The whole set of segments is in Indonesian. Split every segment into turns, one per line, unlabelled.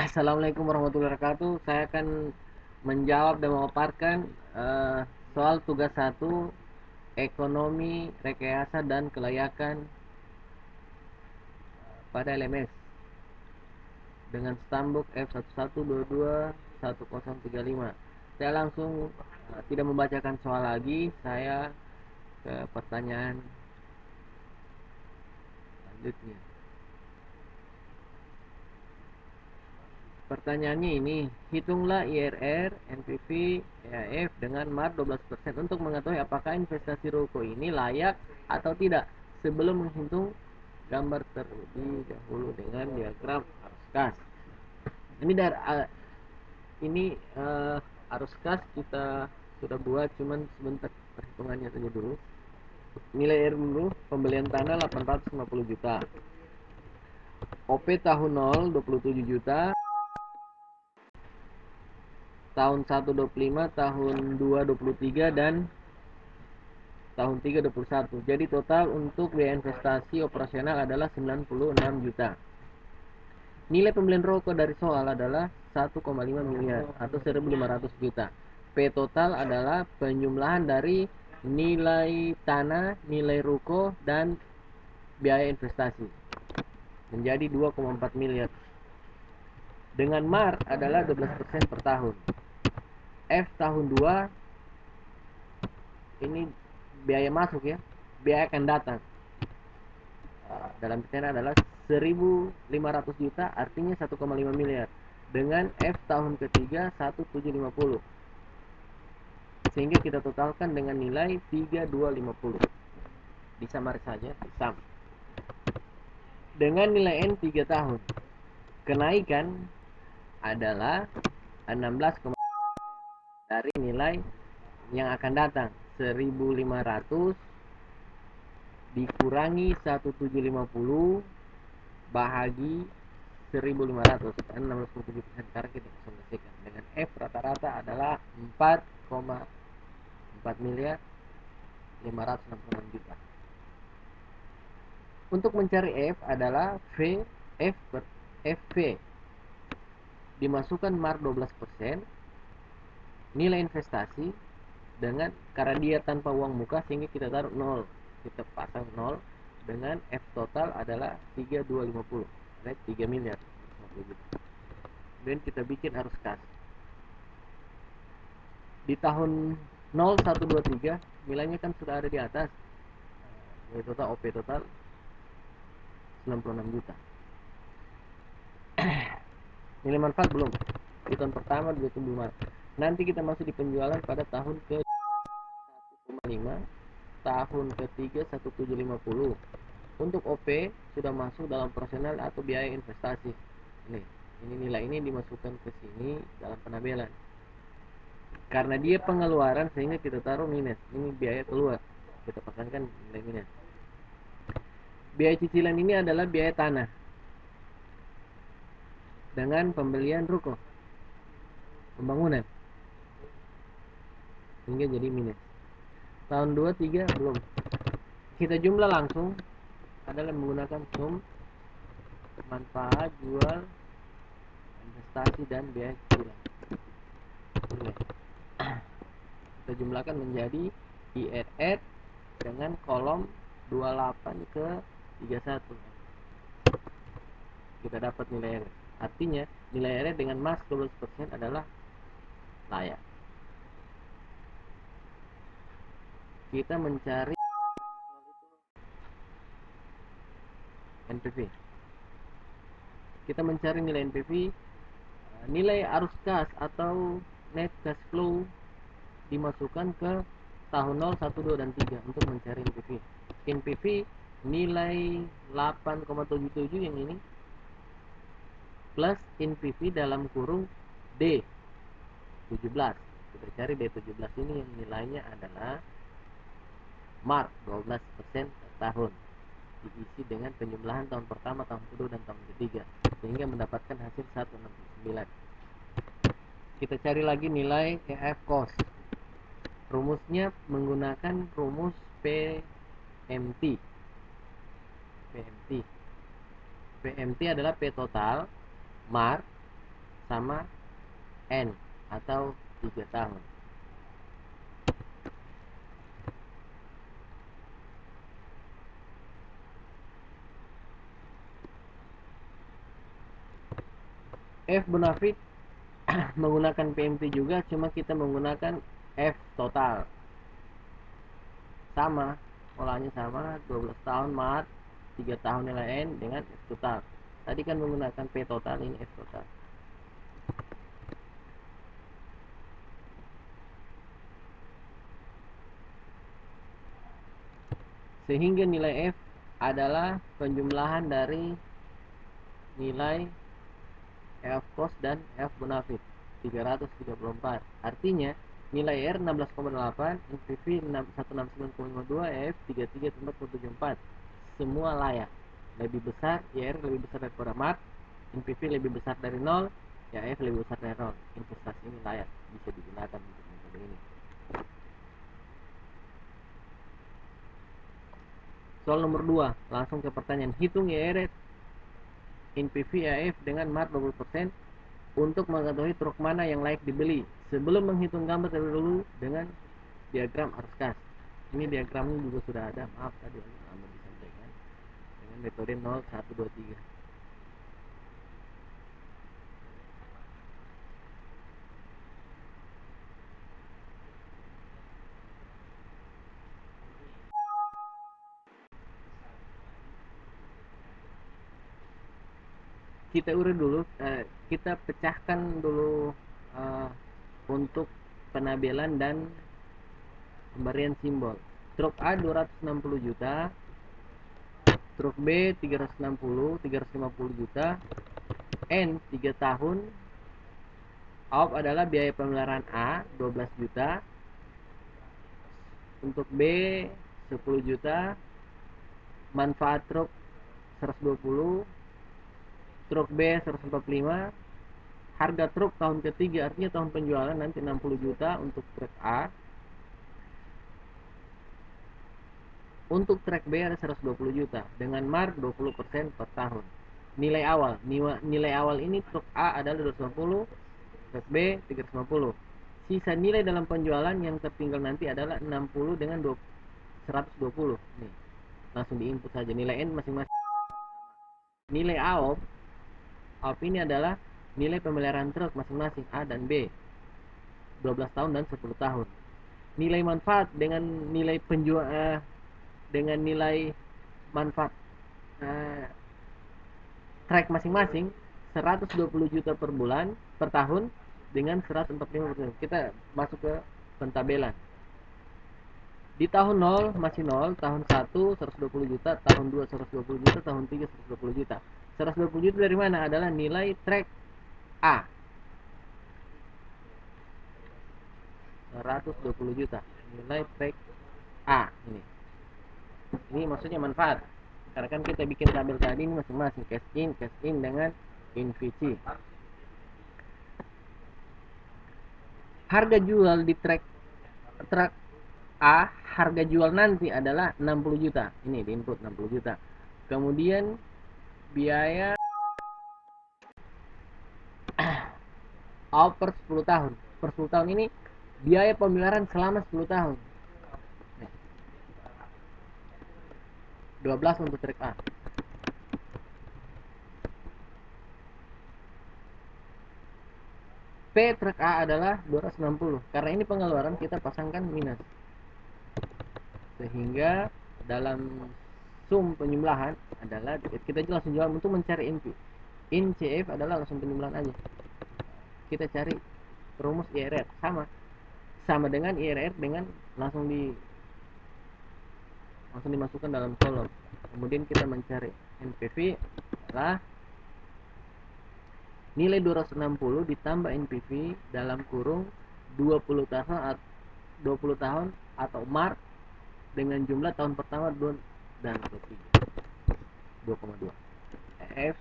Assalamualaikum warahmatullahi wabarakatuh. Saya akan menjawab dan memaparkan soal tugas satu ekonomi, rekayasa dan kelayakan pada LMS dengan stambuk F11221035. Saya langsung tidak membacakan soal lagi, saya ke pertanyaan selanjutnya. Pertanyaannya ini, hitunglah IRR, NPV, EAF dengan MAR 12% untuk mengetahui apakah investasi ruko ini layak atau tidak. Sebelum menghitung, gambar terlebih dahulu dengan diagram arus kas. Ini dari arus kas kita sudah buat, cuman sebentar perhitungannya saja dulu. Nilai R dulu, pembelian tanah 850 juta. OP tahun 0 27 juta. Tahun 1 25, tahun 2 23 dan tahun 3 21. Jadi total untuk biaya investasi operasional adalah 96 juta. Nilai pembelian rokok dari soal adalah 1,5 miliar atau 1.500 juta. P total adalah penjumlahan dari nilai tanah, nilai ruko dan biaya investasi menjadi 2,4 miliar. Dengan MAR adalah 12% per tahun. F tahun 2 ini biaya masuk ya, biaya akan datang dalam pertanyaan adalah 1.500 juta, artinya 1,5 miliar. Dengan F tahun ketiga 1750, sehingga kita totalkan dengan nilai 3250. Disamar saja, disam. Dengan nilai N 3 tahun, kenaikan adalah 16, dari nilai yang akan datang 1.500 dikurangi 1750 bahagi 1.500, karena 67% karena kita somasikan dengan F rata-rata adalah 4,4 miliar 566 juta. Untuk mencari F adalah F per FV dimasukkan MAR 12%, nilai investasi dengan, karena dia tanpa uang muka sehingga kita taruh 0, kita pasang 0, dengan F total adalah 3250, 3 miliar 50 juta. Kemudian kita bikin arus kas di tahun 0 1 2 3, nilainya kan sudah ada di atas. Nilai total OP total 96 juta. Nilai manfaat belum, di tahun pertama dia tumbuh manfaat. Nanti kita masuk di penjualan pada tahun ke 1,5, tahun ketiga 1750. Untuk OP sudah masuk dalam operasional atau biaya investasi. Ini nilai ini dimasukkan ke sini dalam penabelan. Karena dia pengeluaran sehingga kita taruh minus. Ini biaya keluar, kita pasangkan nilai minus. Biaya cicilan ini adalah biaya tanah dengan pembelian ruko, pembangunan, sehingga jadi minus. Tahun 2 3 belum. Kita jumlah langsung adalah menggunakan sum manfaat jual, investasi dan biaya cicilan. Kita jumlahkan menjadi IRR dengan kolom 28 ke 31. Kita dapat nilai R. Artinya nilai R dengan MAS 12% adalah layak. Kita mencari NPV. Kita mencari nilai NPV, nilai arus kas atau net cash flow dimasukkan ke tahun 0, 1, 2, dan 3 untuk mencari NPV. NPV nilai 8,77 yang ini plus NPV dalam kurung D 17. Kita cari D17 ini yang nilainya adalah MAR 12% per tahun, diisi dengan penjumlahan tahun pertama, tahun kedua, dan tahun ketiga, sehingga mendapatkan hasil 169. Kita cari lagi nilai EF cost. Rumusnya menggunakan rumus PMT. PMT adalah P total, MAR, sama N atau 3 tahun. F bonafide menggunakan PMT juga, cuma kita menggunakan F total. Sama, polanya sama, 12 tahun mat, 3 tahun nilai N dengan F total. Tadi kan menggunakan P total, ini F total. Sehingga nilai F adalah penjumlahan dari nilai F cost dan F bonafide 334. Artinya nilai R 16,8, NPV 169,52, EF 33,74. Semua layak. Lebih besar, IR lebih besar daripada MAT, NPV lebih besar dari 0, ya EF lebih besar dari 0. Investasi ini layak, bisa digunakan untuk metode ini. Soal nomor 2, langsung ke pertanyaan. Hitung IR, NPV, EF dengan MAT 20% untuk mengetahui truk mana yang layak dibeli. Sebelum menghitung gambar terlebih dahulu dengan diagram arus kas. Ini diagramnya juga sudah ada, maaf tadi agak lama disampaikan, dengan metode 0, 1, 2, 3. Kita urut dulu, kita pecahkan dulu untuk penabelan dan pemberian simbol. Truk A 260 juta, truk B 350 juta, N 3 tahun, AOP adalah biaya pemeliharaan A 12 juta, untuk B 10 juta, manfaat truk 120, truk B 145, harga truk tahun ketiga, artinya tahun penjualan nanti 60 juta untuk truk A. Untuk truk B ada 120 juta dengan mark 20% per tahun. Nilai awal ini truk A adalah 250, truk B 350. Sisa nilai dalam penjualan yang tertinggal nanti adalah 60 dengan 120. Nih, langsung diinput saja nilai N masing-masing. Nilai AOP ini adalah nilai pemeliharaan truk masing-masing A dan B, 12 tahun dan 10 tahun. Nilai manfaat dengan nilai dengan nilai manfaat track masing-masing 120 juta per bulan, per tahun, dengan 145%. Kita masuk ke pentabelan. Di tahun 0 masih 0, tahun 1 120 juta, tahun 2 120 juta, tahun 3 120 juta. 120 juta dari mana? Adalah nilai track A. 120 juta nilai track A ini. Ini maksudnya manfaat. Karena kan kita bikin tabel tadi ini masing-masing cash in dengan invisi. Harga jual di track A, harga jual nanti adalah 60 juta. Ini di input 60 juta. Kemudian biaya per 10 tahun. Per 10 tahun ini biaya pemeliharaan selama 10 tahun. 12 untuk trek A. P trek A adalah 260. Karena ini pengeluaran kita pasangkan minus. Sehingga dalam sum penjumlahan adalah kita langsung jual untuk mencari NP. In CF adalah langsung penjumlahan aja. Kita cari rumus IRR sama dengan IRR dengan langsung dimasukkan dalam kolom. Kemudian kita mencari NPV adalah nilai 260 ditambah NPV dalam kurung 20 tahun atau mark dengan jumlah tahun pertama 2 dan ketiga 2,2. F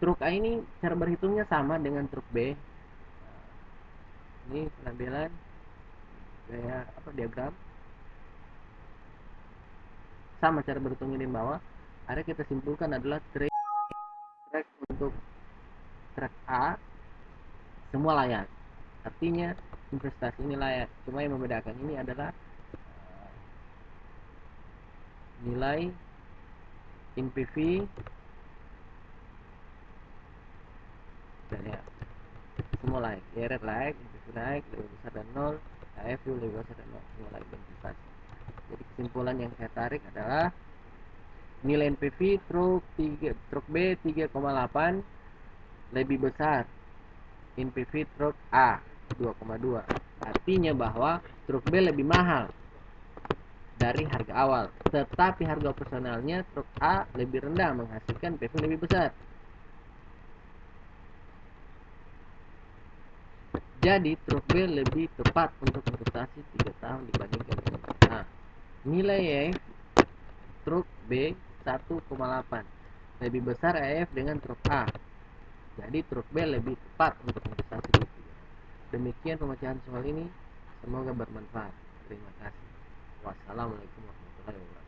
truk A ini cara berhitungnya sama dengan truk B. Ini penampilan kayak diagram sama cara berhitungnya di bawah. Akhirnya kita simpulkan adalah trade track untuk track A semua layak, artinya investasi ini layak. Cuma yang membedakan ini adalah nilai NPV dan ya semua layak, IRR layak, NPV layak, lebih besar dari 0, AFU lebih besar dari 0, semua layak investasi. Jadi kesimpulan yang saya tarik adalah nilai NPV truk B 3,8 lebih besar NPV truk A 2,2. Artinya bahwa truk B lebih mahal dari harga awal, tetapi harga operasionalnya truk A lebih rendah, menghasilkan PV lebih besar. Jadi truk B lebih tepat untuk investasi 3 tahun dibandingkan truk A. Nilai EF truk B 1,8 lebih besar EF dengan truk A. Jadi truk B lebih tepat untuk investasi di 3. Demikian pemecahan soal ini, semoga bermanfaat. Terima kasih. Wassalamualaikum warahmatullahi wabarakatuh.